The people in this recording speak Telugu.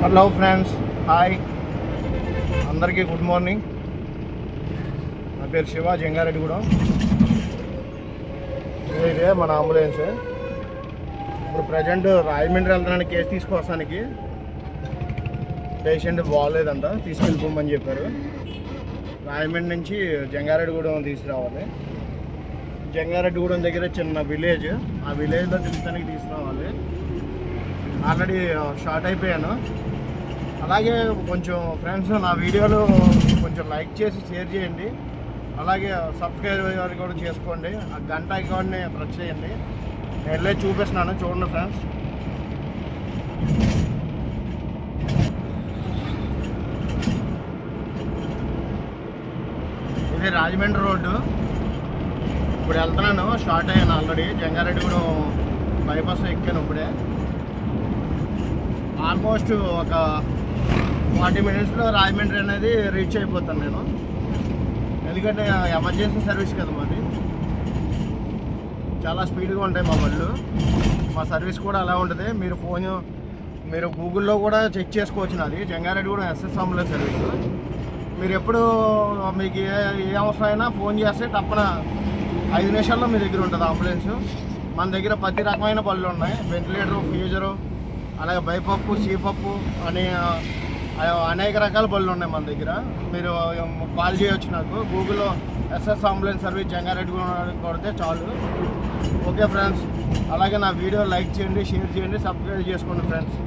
హలో ఫ్రెండ్స్, హాయ్ అందరికీ గుడ్ మార్నింగ్. నా పేరు శివ, జంగారెడ్డిగూడెం. ఇదే మన అంబులెన్స్. ఇప్పుడు ప్రజెంట్ రాజమండ్రి వెళ్తున్నాను కేసు తీసుకోవడానికి. పేషెంట్ బాగోలేదంట, తీసుకెళ్ళిపోమని చెప్పారు. రాజమండ్రి నుంచి జంగారెడ్డిగూడెం తీసుకురావాలి. జంగారెడ్డిగూడెం దగ్గర చిన్న విలేజ్, ఆ విలేజ్లో తిరుగుతానికి తీసుకురావాలి. ఆల్రెడీ షార్ట్ అయిపోయాను. అలాగే కొంచెం ఫ్రెండ్స్ నా వీడియోలు కొంచెం లైక్ చేసి షేర్ చేయండి. అలాగే సబ్స్క్రైబ్ కూడా చేసుకోండి. ఆ గంట ఐకాన్ని ప్రెస్ చేయండి. నేను వెళ్ళి చూపిస్తున్నాను, చూడండి ఫ్రెండ్స్. ఇది రాజమండ్రి రోడ్డు. ఇప్పుడు వెళ్తున్నాను, షార్ట్ అయ్యాను ఆల్రెడీ. జంగారెడ్డిగూడెం బైపాస్ ఎక్కాను ఇప్పుడే. ఆల్మోస్ట్ ఒక 40 మినిట్స్లో రాజమండ్రి అనేది రీచ్ అయిపోతాను నేను. ఎందుకంటే ఎమర్జెన్సీ సర్వీస్ కదా మాది, చాలా స్పీడ్గా ఉంటాయి మా బళ్ళు. మా సర్వీస్ కూడా అలా ఉంటుంది. మీరు గూగుల్లో కూడా చెక్ చేసుకోవచ్చు. నాది జంగారెడ్డిగూడెం ఎస్ఎస్ అంబులెన్స్ సర్వీస్. మీరు ఎప్పుడు మీకు ఏ అవసరమైనా ఫోన్ చేస్తే తప్పన 5 నిమిషాల్లో మీ దగ్గర ఉంటుంది అంబులెన్స్. మన దగ్గర ప్రతి రకమైన బళ్ళు ఉన్నాయి. వెంటిలేటరు, ఫ్యూజరు, అలాగే బైపప్పు, సీపప్పు అని అనేక రకాల బళ్ళు ఉన్నాయి మన దగ్గర. మీరు కాల్ చేయొచ్చు నాకు. గూగుల్లో ఎస్ఎస్ అంబులెన్స్ సర్వీస్ జంగారెడ్డిగూడెం కొడితే చాలు. ఓకే ఫ్రెండ్స్, అలాగే నా వీడియో లైక్ చేయండి, షేర్ చేయండి, సబ్స్క్రైబ్ చేసుకోండి ఫ్రెండ్స్.